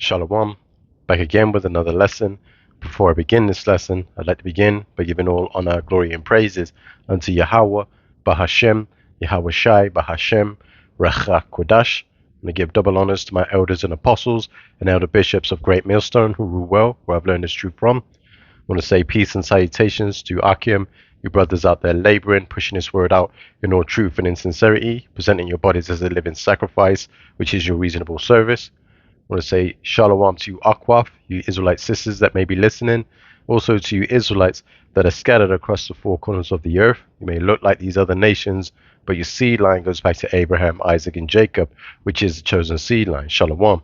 Shalom, back again with another lesson. Before I begin this lesson, I'd like to begin by giving all honor, glory, and praises unto Yahweh, Bahashem, Yahweh Shai, Bahashem, Recha Kodash. And I give double honors to my elders and apostles and elder bishops of Great Millstone who rule well, where I've learned this truth from. I want to say peace and salutations to Akim, you brothers out there laboring, pushing this word out in all truth and in sincerity, presenting your bodies as a living sacrifice, which is your reasonable service. I want to say shalom to you Akwaf, you Israelite sisters that may be listening. Also to you Israelites that are scattered across the four corners of the earth. You may look like these other nations, but your seed line goes back to Abraham, Isaac, and Jacob, which is the chosen seed line. Shalom.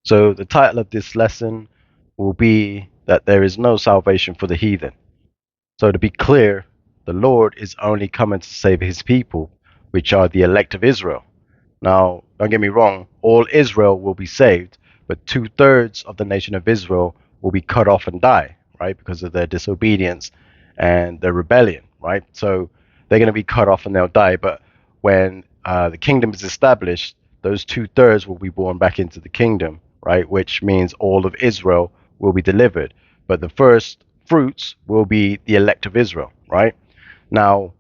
So the title of this lesson will be that there is no salvation for the heathen. So to be clear, the Lord is only coming to save his people, which are the elect of Israel. Now, don't get me wrong, all Israel will be saved, but 2/3 of the nation of Israel will be cut off and die, right? Because of their disobedience and their rebellion, right? So they're going to be cut off and they'll die. But when the kingdom is established, those 2/3 will be born back into the kingdom, right? Which means all of Israel will be delivered. But the first fruits will be the elect of Israel, right? Now,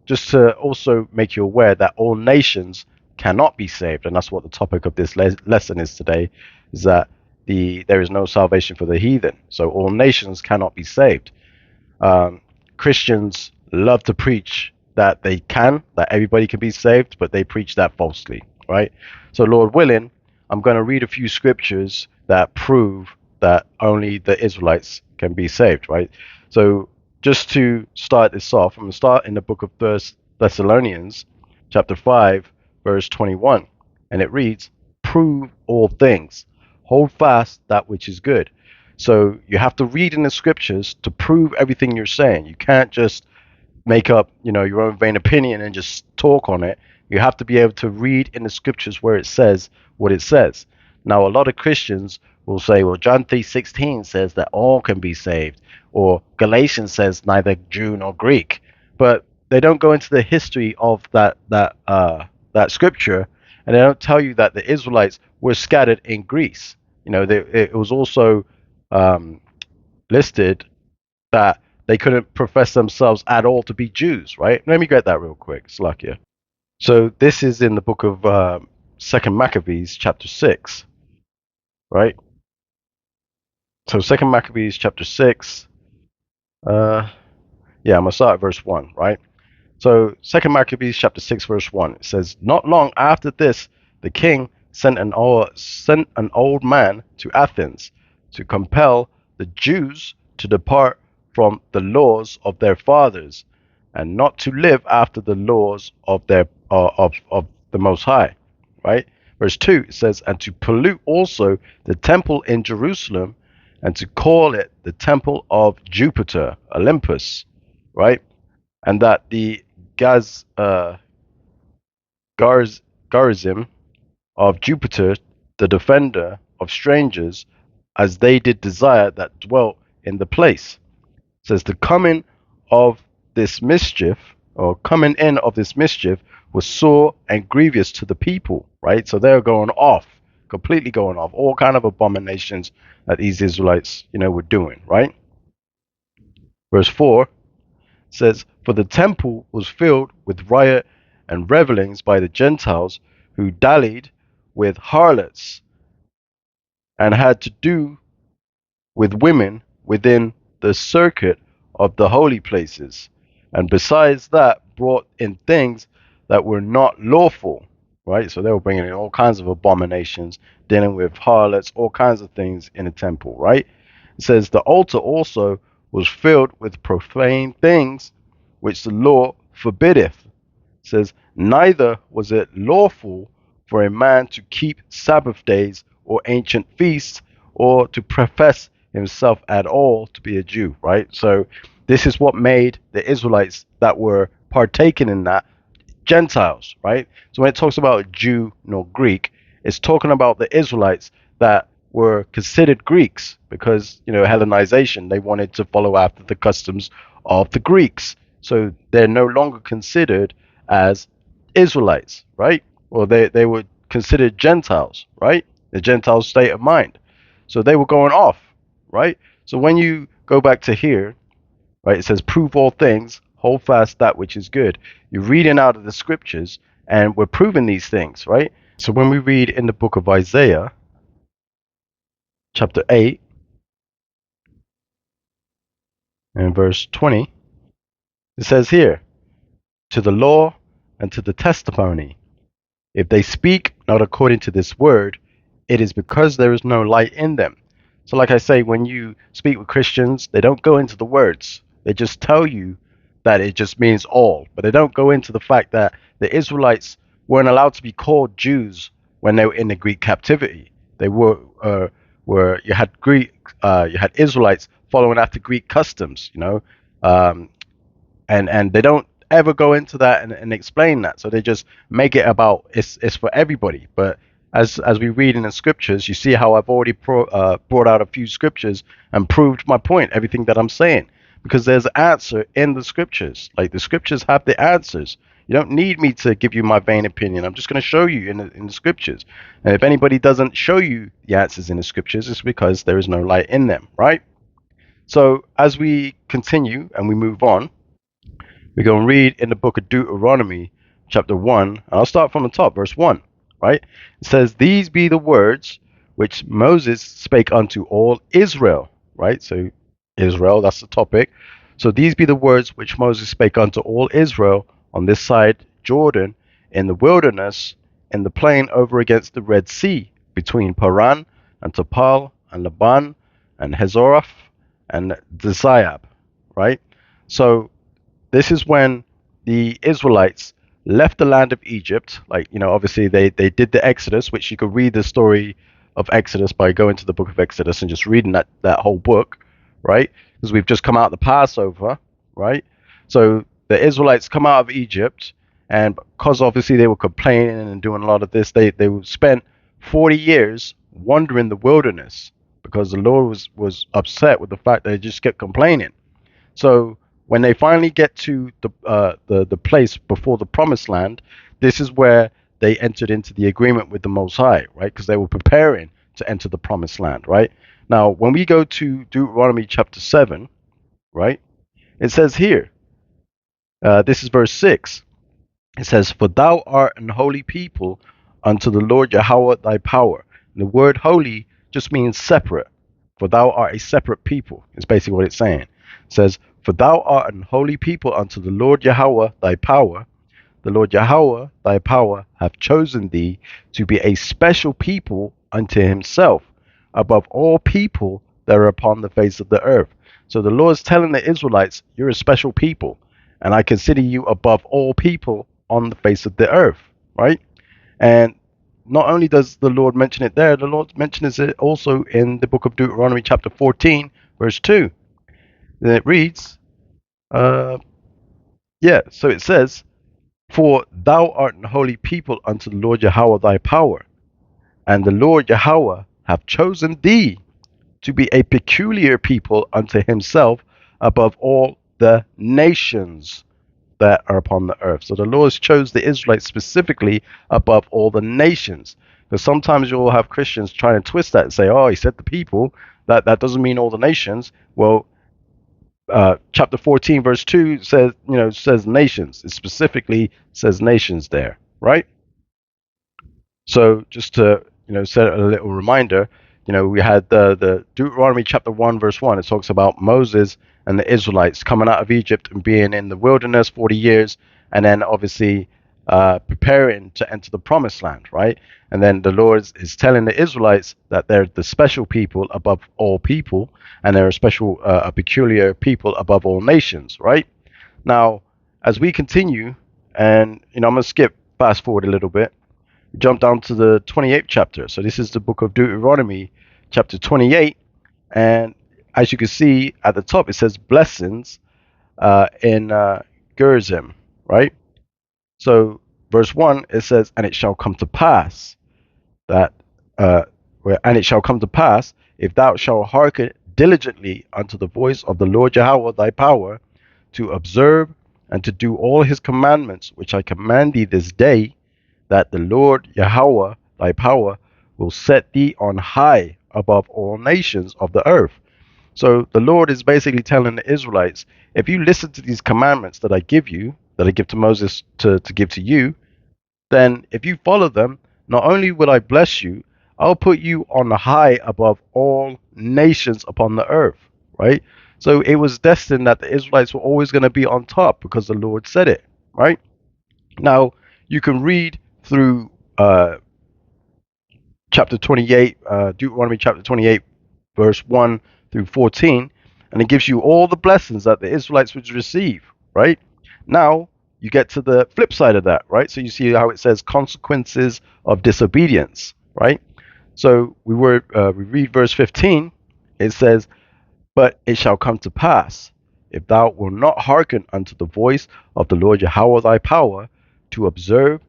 just to also make you aware that all nations cannot be saved, and that's what the topic of this lesson is today, is that there is no salvation for the heathen. So all nations cannot be saved. Christians love to preach that that everybody can be saved, but they preach that falsely, right? So Lord willing, I'm going to read a few scriptures that prove that only the Israelites can be saved, right? So just to start this off, I'm going to start in the book of Thessalonians, chapter 5, verse 21, and it reads, prove all things, hold fast that which is good. So you have to read in the scriptures to prove everything you're saying. You can't just make up, your own vain opinion and just talk on it. You have to be able to read in the scriptures where it says what it says. Now, a lot of Christians will say, well, John 3:16 says that all can be saved, or Galatians says neither Jew nor Greek, but they don't go into the history of that scripture, and they don't tell you that the Israelites were scattered in Greece. It was also listed that they couldn't profess themselves at all to be Jews, right? Let me get that real quick, Slakia. So this is in the book of 2nd Maccabees, chapter 6, right? So 2nd Maccabees, chapter 6, I'm going to start at verse 1, right? So 2nd Maccabees, chapter 6, verse 1, it says, not long after this, the king sent an old man to Athens to compel the Jews to depart from the laws of their fathers and not to live after the laws of their of the Most High, right? Verse 2, it says, and to pollute also the temple in Jerusalem and to call it the temple of Jupiter, Olympus, right? And that the Garizim of Jupiter, the defender of strangers, as they did desire that dwelt in the place. It says the coming of this mischief, or coming in of this mischief, was sore and grievous to the people, right? So they're going off, completely going off, all kind of abominations that these Israelites, were doing, right? Verse 4 says, for the temple was filled with riot and revelings by the Gentiles who dallied with harlots and had to do with women within the circuit of the holy places, and besides that brought in things that were not lawful, right? So they were bringing in all kinds of abominations, dealing with harlots, all kinds of things in the temple, right? It says the altar also was filled with profane things which the law forbiddeth. It says, neither was it lawful for a man to keep Sabbath days or ancient feasts, or to profess himself at all to be a Jew, right? So this is what made the Israelites that were partaking in that Gentiles, right? So when it talks about Jew nor Greek, it's talking about the Israelites that were considered Greeks because, Hellenization, they wanted to follow after the customs of the Greeks. So they're no longer considered as Israelites, right? Or they were considered Gentiles, right? The Gentile state of mind. So they were going off, right? So when you go back to here, right, it says, prove all things, hold fast that which is good. You're reading out of the scriptures, and we're proving these things, right? So when we read in the book of Isaiah, chapter 8, and verse 20, it says here, to the law and to the testimony, if they speak not according to this word, it is because there is no light in them. So, like I say, when you speak with Christians, they don't go into the words. They just tell you that it just means all, but they don't go into the fact that the Israelites weren't allowed to be called Jews when they were in the Greek captivity. They were you had you had Israelites following after Greek customs, um, and they don't ever go into that and explain that. So they just make it about it's for everybody. But as we read in the scriptures, you see how I've already brought out a few scriptures and proved my point, everything that I'm saying, because there's an answer in the scriptures. Like, the scriptures have the answers. You don't need me to give you my vain opinion. I'm just going to show you in the scriptures. And if anybody doesn't show you the answers in the scriptures, it's because there is no light in them, right? So as we continue and we move on, we're going to read in the book of Deuteronomy, chapter 1. And I'll start from the top, verse 1, right? It says, these be the words which Moses spake unto all Israel, right? So Israel, that's the topic. So these be the words which Moses spake unto all Israel on this side Jordan, in the wilderness, in the plain over against the Red Sea, between Paran and Topal and Laban and Hazoraph and Dizayab, right? So this is when the Israelites left the land of Egypt. Like, obviously they did the Exodus, which you could read the story of Exodus by going to the book of Exodus and just reading that whole book, right? Because we've just come out of the Passover, right? So the Israelites come out of Egypt, and because obviously they were complaining and doing a lot of this, they spent 40 years wandering the wilderness because the Lord was upset with the fact that they just kept complaining. So when they finally get to the place before the promised land, this is where they entered into the agreement with the Most High, right? Because they were preparing to enter the promised land, right? Now, when we go to Deuteronomy chapter 7, right, it says here, this is verse 6. It says, for thou art an holy people unto the Lord Yahweh thy power. And the word holy just means separate. For thou art a separate people, is basically what it's saying. It says, for thou art an holy people unto the Lord Yahweh thy power. The Lord Yahweh thy power hath chosen thee to be a special people unto himself, above all people that are upon the face of the earth. So the Lord is telling the Israelites, you're a special people, and I consider you above all people on the face of the earth, right? And not only does the Lord mention it there, the Lord mentions it also in the book of Deuteronomy chapter 14, verse 2. Then it reads, so it says, for thou art an holy people unto the Lord Yahweh thy power, and the Lord Yahweh hath chosen thee to be a peculiar people unto himself above all the nations that are upon the earth. So the Lord chose the Israelites specifically above all the nations. Because sometimes you'll have Christians trying to twist that and say, oh, he said the people. That doesn't mean all the nations. Well, chapter 14, verse 2 says nations. It specifically says nations there, right? So just to set a little reminder, we had the Deuteronomy chapter 1 verse 1. It talks about Moses and the Israelites coming out of Egypt and being in the wilderness 40 years, and then obviously preparing to enter the promised land, right? And then the Lord is telling the Israelites that they're the special people above all people, and they're a peculiar people above all nations, right? Now, as we continue, and I'm going to skip fast forward a little bit, jump down to the 28th chapter. So this is the book of Deuteronomy, chapter 28. And as you can see at the top, it says blessings in Gerizim, right? So verse 1, it says, and it shall come to pass that, and it shall come to pass, if thou shalt hearken diligently unto the voice of the Lord Yahweh thy power, to observe and to do all his commandments, which I command thee this day, that the Lord Yahweh thy power will set thee on high above all nations of the earth. So the Lord is basically telling the Israelites, if you listen to these commandments that I give you, that I give to Moses to give to you, then if you follow them, not only will I bless you, I'll put you on the high above all nations upon the earth, right? So it was destined that the Israelites were always going to be on top because the Lord said it, right? Now, you can read through chapter 28, Deuteronomy chapter 28, verse 1 through 14, and it gives you all the blessings that the Israelites would receive, right? Now, you get to the flip side of that, right? So you see how it says consequences of disobedience, right? So we read verse 15. It says, but it shall come to pass, if thou wilt not hearken unto the voice of the Lord Yahweh thy power, to observe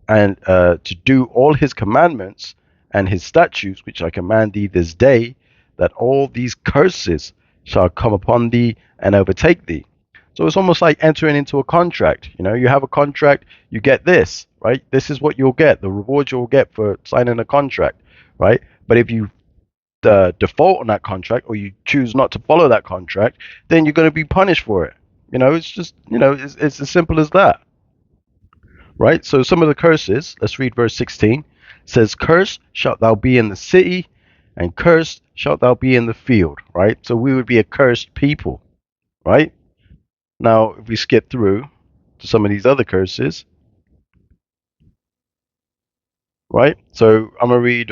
and to do all his commandments and his statutes, which I command thee this day, that all these curses shall come upon thee and overtake thee. So it's almost like entering into a contract. You know, you have a contract, you get this, right? This is what you'll get, the reward you'll get for signing a contract, right? But if you default on that contract or you choose not to follow that contract, then you're going to be punished for it. You know, it's just, it's as simple as that, right? So some of the curses, let's read verse 16, says, cursed shalt thou be in the city, and cursed shalt thou be in the field, right? So we would be a cursed people, right? Now, if we skip through to some of these other curses, right? So I'm going to read,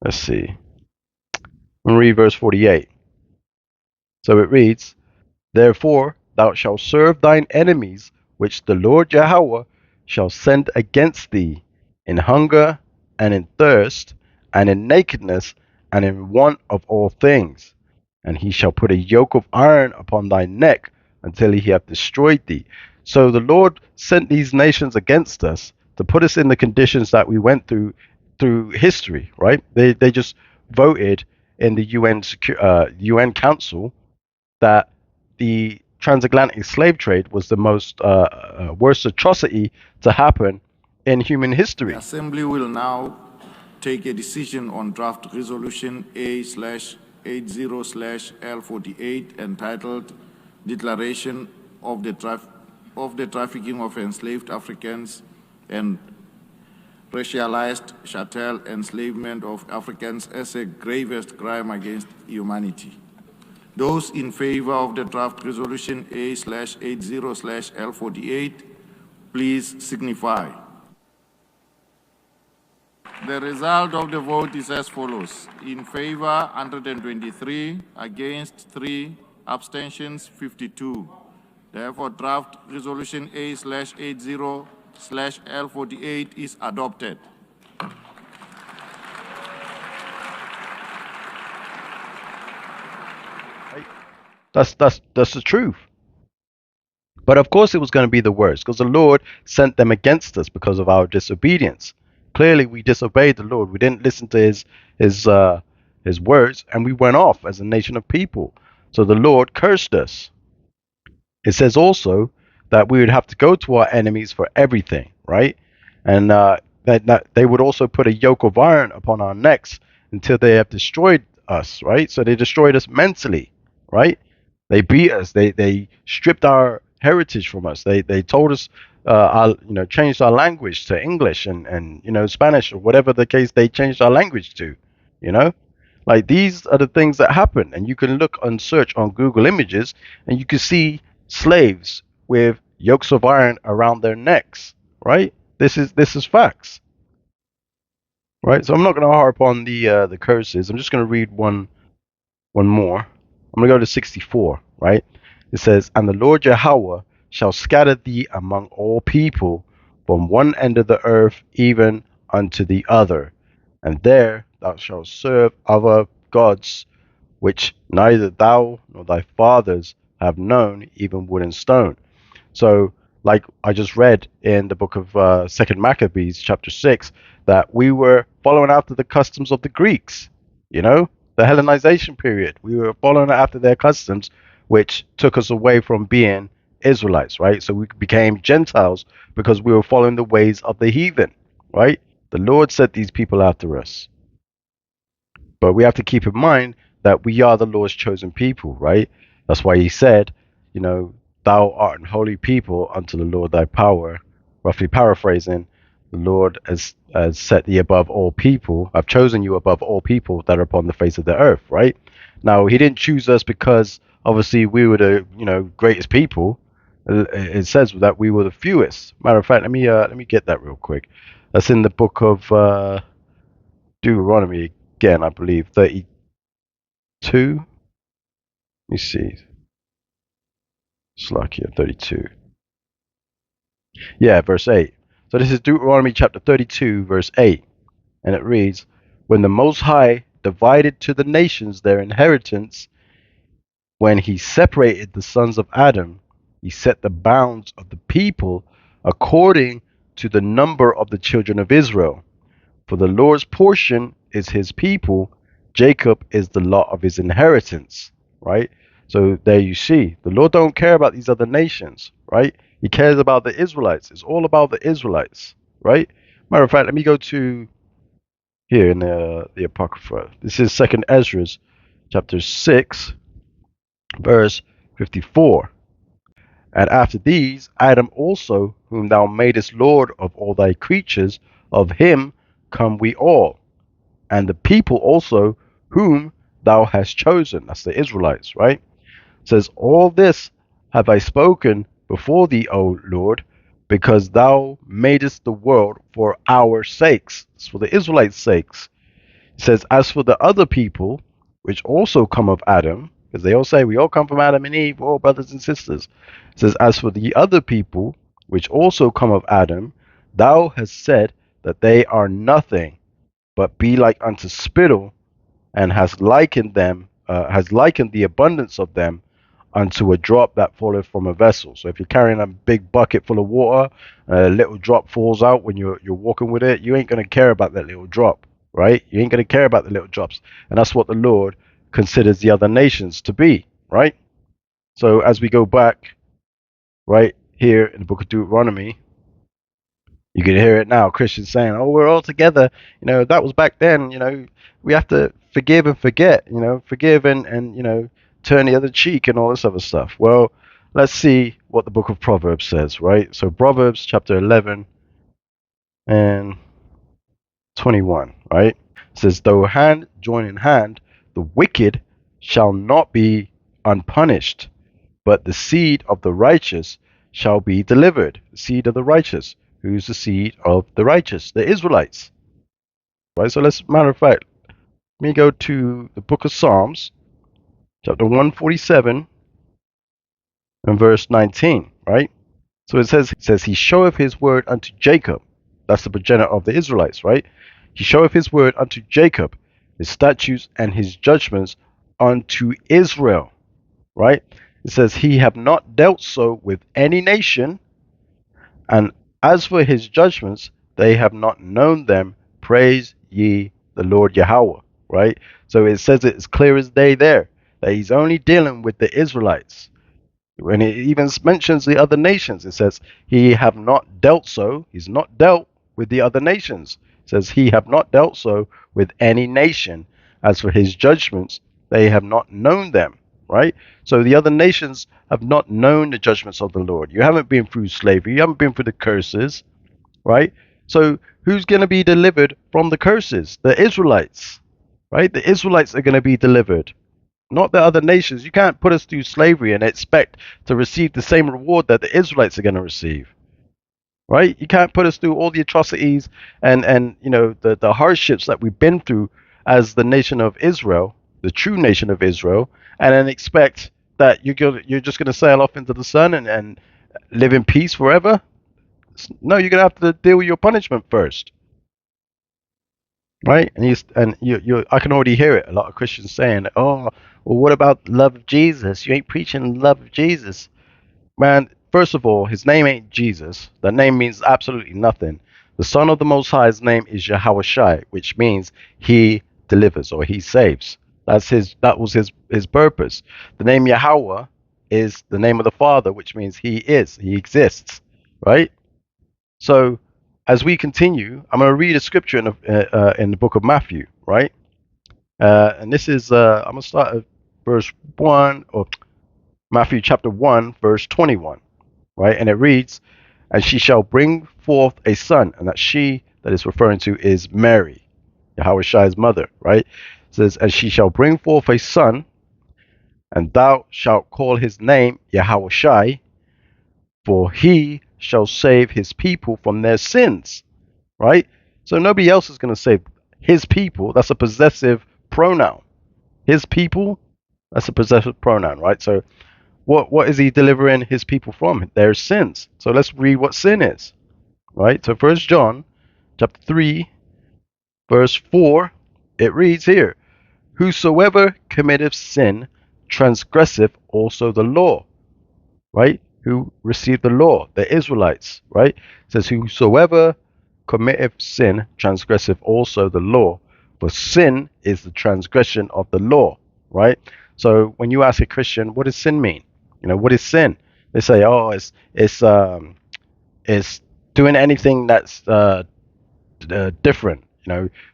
let's see, I'm going to read verse 48. So it reads, therefore thou shalt serve thine enemies, which the Lord Yahweh shall send against thee, in hunger and in thirst, and in nakedness, and in want of all things. And he shall put a yoke of iron upon thy neck until he have destroyed thee. So the Lord sent these nations against us to put us in the conditions that we went through history, right? They just voted in the UN Council that the transatlantic slave trade was the most worst atrocity to happen in human history. The Assembly will now take a decision on draft resolution A/80/L48 entitled Declaration of the Trafficking of Enslaved Africans and Racialized chattel enslavement of Africans as a gravest crime against humanity. Those in favor of the draft resolution A/80/L48, please signify. The result of the vote is as follows. In favor, 123, against 3, abstentions 52. Therefore, draft resolution A/80/L48 is adopted. That's the truth. But of course, it was going to be the worst because the Lord sent them against us because of our disobedience. Clearly, we disobeyed the Lord. We didn't listen to his words, and we went off as a nation of people. So the Lord cursed us. It says also that we would have to go to our enemies for everything, right? And that they would also put a yoke of iron upon our necks until they have destroyed us, right? So they destroyed us mentally, right? They beat us. They stripped our heritage from us. They told us, changed our language to English and Spanish or whatever the case. They changed our language to, you know. Like these are the things that happen, and you can look and search on Google Images, and you can see slaves with yokes of iron around their necks. Right? This is facts. Right? So I'm not going to harp on the curses. I'm just going to read one more. I'm going to go to 64, right? It says, and the Lord Yahweh shall scatter thee among all people from one end of the earth even unto the other. And there thou shalt serve other gods, which neither thou nor thy fathers have known, even wood and stone. So, like I just read in the book of Second Maccabees, chapter 6, that we were following after the customs of the Greeks, the Hellenization period. We were following after their customs, which took us away from being Israelites, right? So we became Gentiles because we were following the ways of the heathen, right? The Lord sent these people after us. But we have to keep in mind that we are the Lord's chosen people, right? That's why he said, thou art an holy people unto the Lord thy power. Roughly paraphrasing, the Lord has set thee above all people. I've chosen you above all people that are upon the face of the earth, right? Now, he didn't choose us because obviously we were the, greatest people. It says that we were the fewest. Matter of fact, let me get that real quick. That's in the book of Deuteronomy again, I believe, 32. Let me see. Slakia 32. Yeah, verse 8. So this is Deuteronomy chapter 32, verse 8. And it reads, when the Most High divided to the nations their inheritance, when he separated the sons of Adam, he set the bounds of the people according to the number of the children of Israel. For the Lord's portion is his people, Jacob is the lot of his inheritance, right? So there you see, the Lord don't care about these other nations, right? He cares about the Israelites. It's all about the Israelites, right? Matter of fact, let me go to here in the Apocrypha. This is Second Ezra, chapter 6, verse 54. And after these, Adam also, whom thou madest Lord of all thy creatures, of him come we all, and the people also whom thou hast chosen. That's the Israelites, right? It says, all this have I spoken before thee, O Lord, because thou madest the world for our sakes. It's for the Israelites' sakes. It says, as for the other people, which also come of Adam, because they all say we all come from Adam and Eve, we're all brothers and sisters. It says, as for the other people, which also come of Adam, thou hast said that they are nothing, but be like unto spittle, and has likened the abundance of them unto a drop that falleth from a vessel. So if you're carrying a big bucket full of water, a little drop falls out when you're walking with it, you ain't gonna care about that little drop, right? You ain't gonna care about the little drops, and that's what the Lord considers the other nations to be, right? So as we go back, right here in the book of Deuteronomy, you can hear it now. Christians saying, "Oh, we're all together." That was back then. We have to forgive and forget. Forgive and turn the other cheek and all this other stuff. Well, let's see what the book of Proverbs says, right? So Proverbs chapter 11 and 21, right? It says, "Though hand join in hand, the wicked shall not be unpunished, but the seed of the righteous shall be delivered." The seed of the righteous. Who's the seed of the righteous? The Israelites. Right? So matter of fact, let me go to the book of Psalms, chapter 147 and verse 19, right? So it says, he showeth his word unto Jacob. That's the progenitor of the Israelites, right? He showeth his word unto Jacob, his statutes and his judgments unto Israel, right? It says, he have not dealt so with any nation, and as for his judgments, they have not known them. Praise ye the Lord Yahweh, right? So it says it as clear as day there that he's only dealing with the Israelites. When it even mentions the other nations, it says he have not dealt so. He's not dealt with the other nations. It says he have not dealt so with any nation. As for his judgments, they have not known them, right? So the other nations have not known the judgments of the Lord. You haven't been through slavery. You haven't been through the curses, right? So who's going to be delivered from the curses? The Israelites, right? The Israelites are going to be delivered, not the other nations. You can't put us through slavery and expect to receive the same reward that the Israelites are going to receive, right? You can't put us through all the atrocities and the hardships that we've been through as the nation of Israel, the true nation of Israel, and then expect that you're just going to sail off into the sun and live in peace forever. No, you're going to have to deal with your punishment first, right? And I can already hear it. A lot of Christians saying, "Oh, well, what about the love of Jesus? You ain't preaching the love of Jesus." Man, first of all, his name ain't Jesus. That name means absolutely nothing. The Son of the Most High's name is Yahweh Shai, which means he delivers or he saves. That was his purpose. The name Yahweh is the name of the Father, which means he exists, right? So as we continue, I'm going to read a scripture in the book of Matthew, right? And this is I'm going to start at verse 1, or Matthew chapter 1, verse 21, right? And it reads, "And she shall bring forth a son," and that she that is referring to is Mary, Yahushai's mother, right? It says, "And she shall bring forth a son, and thou shalt call his name Yahushai, for he shall save his people from their sins," right? So nobody else is going to save his people. That's a possessive pronoun. His people, that's a possessive pronoun, right? So what is he delivering his people from? Their sins. So let's read what sin is, right? So First John chapter 3, verse 4, it reads here, "Whosoever committeth sin transgresseth also the law," right? Who received the law? The Israelites, right? It says, "Whosoever committeth sin transgresseth also the law, for sin is the transgression of the law," right? So when you ask a Christian, what does sin mean? What is sin? They say, oh, it's doing anything that's different,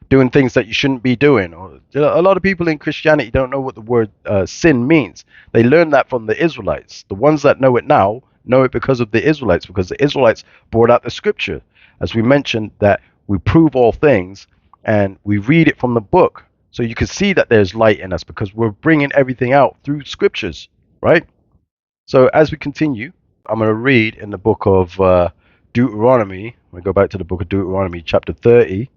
doing things that you shouldn't be doing. Or a lot of people in Christianity don't know what the word sin means. They learned that from the Israelites. The ones that know it now know it because of the Israelites, because the Israelites brought out the scripture. As we mentioned, that we prove all things and we read it from the book. So you can see that there's light in us because we're bringing everything out through scriptures, right? So as we continue, I'm going to read in the book of Deuteronomy. I'm going to go back to the book of Deuteronomy, chapter 30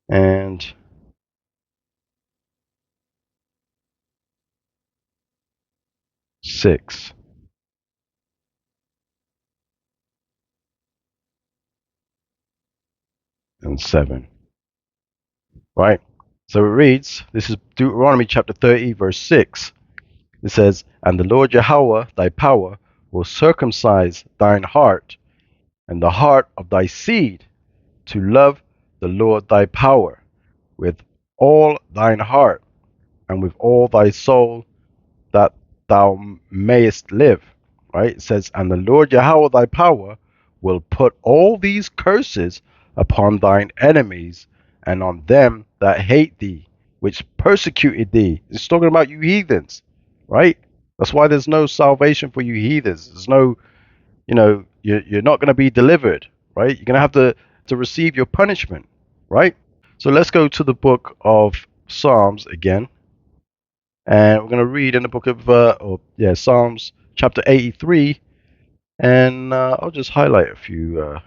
and 6 and 7, right? So it reads, this is Deuteronomy chapter 30, verse 6. It says, "And the Lord Yahweh, thy power, will circumcise thine heart and the heart of thy seed to love the Lord thy power with all thine heart and with all thy soul, that thou mayest live." Right? It says, "And the Lord Yahweh thy power will put all these curses upon thine enemies and on them that hate thee, which persecuted thee." It's talking about you heathens, right? That's why there's no salvation for you heathens. There's no, you're not going to be delivered, right? You're going to have to receive your punishment, right? So let's go to the book of Psalms again. And we're going to read in the book of, Psalms chapter 83. And I'll just highlight a few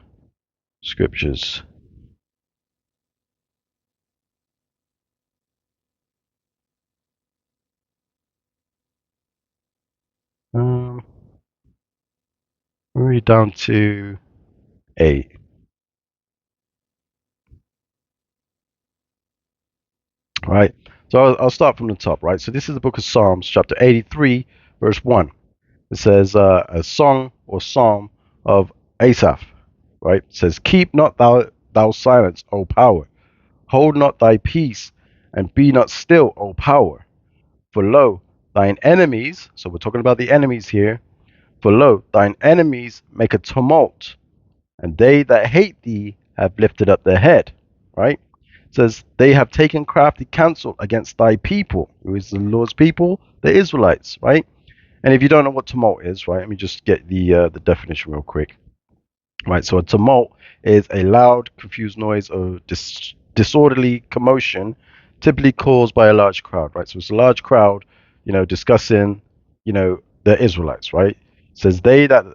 scriptures. Um, we'll read down to 8. Right? So I'll start from the top, right? So this is the book of Psalms, chapter 83, verse 1. It says, a song or psalm of Asaph, right? It says, "Keep not thou silence, O power. Hold not thy peace, and be not still, O power. For lo, thine enemies," so we're talking about the enemies here, "for lo, thine enemies make a tumult, and they that hate thee have lifted up their head." Right? It says, "They have taken crafty counsel against thy people." Who is the Lord's people? The Israelites, right? And if you don't know what tumult is, right, let me just get the definition real quick. Right, so a tumult is a loud, confused noise or disorderly commotion, typically caused by a large crowd. Right, so it's a large crowd, discussing, the Israelites. Right, it says, "They that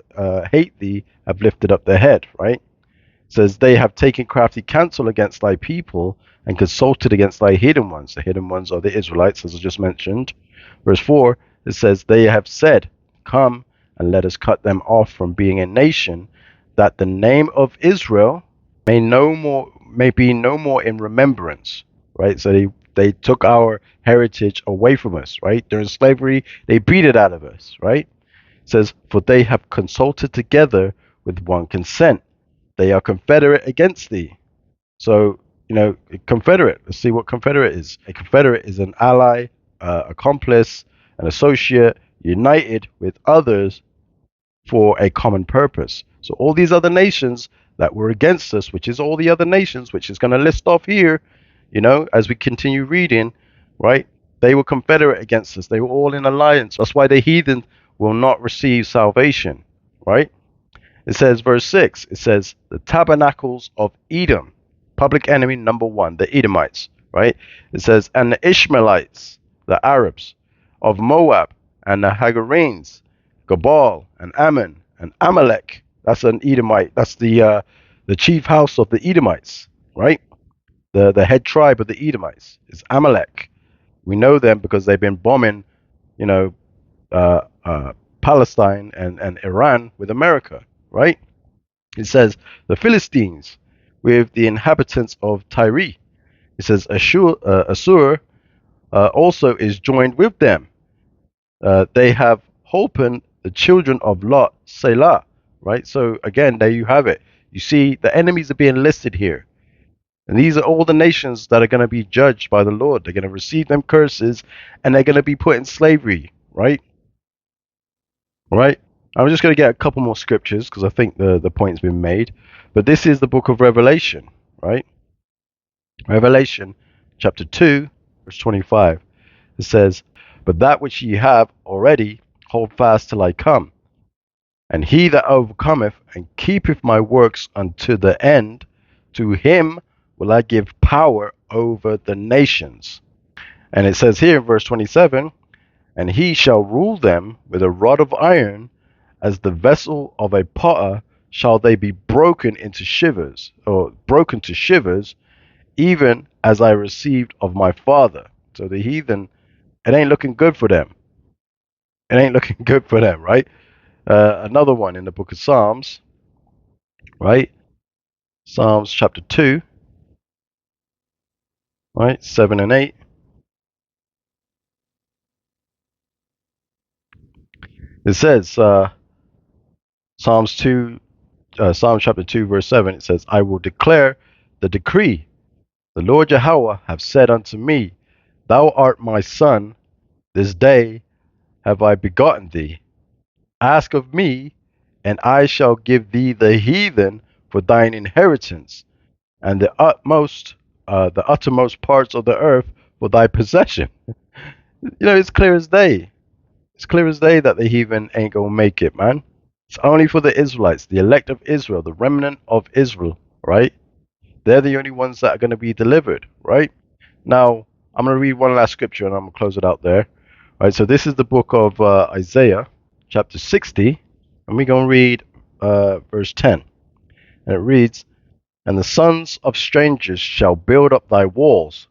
hate thee have lifted up their head." Right, it says, "They have taken crafty counsel against thy people and consulted against thy hidden ones." The hidden ones are the Israelites, as I just mentioned. Verse 4, it says, "They have said, Come and let us cut them off from being a nation, that the name of Israel may be no more in remembrance." Right? So they took our heritage away from us, right? During slavery, they beat it out of us, right? It says, "For they have consulted together with one consent. They are confederate against thee." So, confederate. Let's see what confederate is. A confederate is an ally, accomplice, an associate, united with others for a common purpose. So all these other nations that were against us, which is all the other nations, which is going to list off here, as we continue reading, right? They were confederate against us. They were all in alliance. That's why the heathen will not receive salvation, right? It says, verse 6, it says, the tabernacles of Edom, public enemy number one, the Edomites, right? It says, and the Ishmaelites, the Arabs, of Moab, and the Hagarenes, Gabal, and Ammon, and Amalek. That's an Edomite. That's the chief house of the Edomites, right? The head tribe of the Edomites is Amalek. We know them because they've been bombing, you know, uh, uh, Palestine and Iran with America, right? It says the Philistines with the inhabitants of Tyre. It says Assur also is joined with them. They have holpen the children of Lot, Selah, right? So again, there you have it. You see, the enemies are being listed here. And these are all the nations that are going to be judged by the Lord. They're going to receive them curses and they're going to be put in slavery, right? Right? I'm just going to get a couple more scriptures because I think the point's been made. But this is the book of Revelation, right? Revelation chapter 2, verse 25. It says, but that which ye have already, hold fast till I come. And he that overcometh and keepeth my works unto the end, to him will I give power over the nations. And it says here in verse 27, and he shall rule them with a rod of iron, as the vessel of a potter shall they be broken into shivers, or broken to shivers, even as I received of my father. So the heathen, it ain't looking good for them. It ain't looking good for them, right? Another one in the book of Psalms, right? Psalms chapter 2, right? 7 and 8. It says, Psalms 2, Psalms chapter 2, verse 7, it says, I will declare the decree. The Lord Yahweh have said unto me, thou art my son, this day have I begotten thee. Ask of me, and I shall give thee the heathen for thine inheritance, and the uttermost parts of the earth for thy possession. It's clear as day. It's clear as day that the heathen ain't gonna make it, man. It's only for the Israelites, the elect of Israel, the remnant of Israel, right? They're the only ones that are going to be delivered, right? Now, I'm going to read one last scripture and I'm going to close it out there. All right, so this is the book of Isaiah, chapter 60, and we're going to read verse 10. And it reads, and the sons of strangers shall build up thy walls,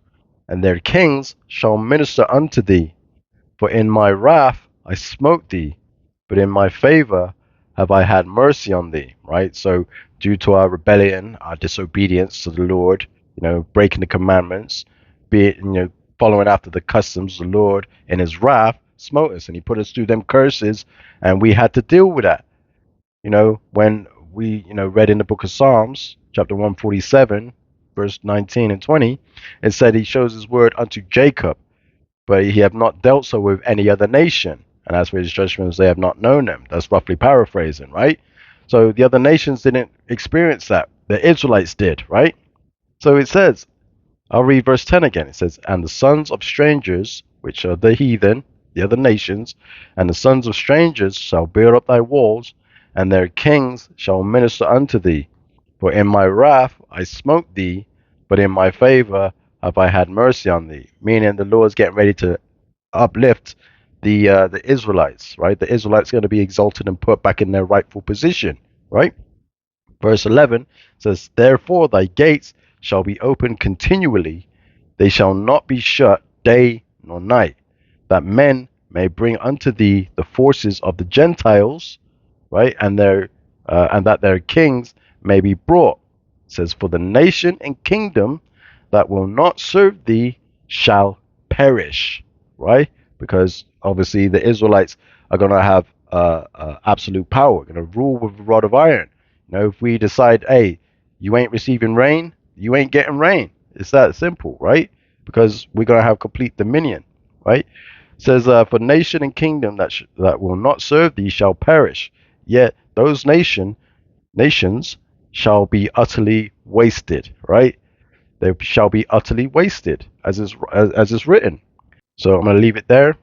and their kings shall minister unto thee. For in my wrath I smote thee, but in my favor have I had mercy on thee. Right? So, due to our rebellion, our disobedience to the Lord, breaking the commandments, be it, following after the customs, the Lord in his wrath smote us and he put us through them curses, and we had to deal with that. When we, read in the book of Psalms, chapter 147, verse 19 and 20, it said he shows his word unto Jacob, but he have not dealt so with any other nation. And as for his judgments, they have not known them. That's roughly paraphrasing, right? So the other nations didn't experience that. The Israelites did, right? So it says, I'll read verse 10 again. It says, and the sons of strangers, which are the heathen, the other nations, and the sons of strangers shall build up thy walls, and their kings shall minister unto thee. For in my wrath I smote thee, but in my favor have I had mercy on thee. Meaning the Lord's getting ready to uplift the Israelites, right? The Israelites are going to be exalted and put back in their rightful position, right? Verse 11 says, therefore thy gates shall be open continually, they shall not be shut day nor night, that men may bring unto thee the forces of the Gentiles, right? And that their kings may be brought. It says, for the nation and kingdom that will not serve thee shall perish, right? Because obviously the Israelites are going to have absolute power, going to rule with a rod of iron. If we decide, hey, you ain't receiving rain, you ain't getting rain. It's that simple, right? Because we're going to have complete dominion, right? It says, for nation and kingdom that will not serve thee shall perish. yet those nations shall be utterly wasted, right? They shall be utterly wasted, as is written. So I'm going to leave it there.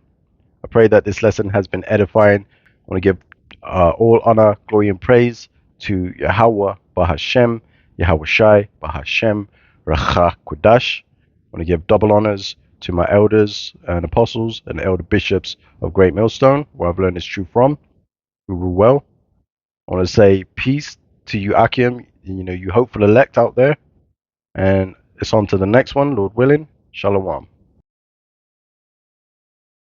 I pray that this lesson has been edifying. I want to give all honor, glory, and praise to Yahweh, Bahashem, Yahweh Shai, Bahashem, Racha Kudash. I want to give double honors to my elders and apostles and elder bishops of Great Millstone, where I've learned this truth from, who rule well. I want to say peace to you, Akim, you hopeful elect out there. And it's on to the next one, Lord willing. Shalom.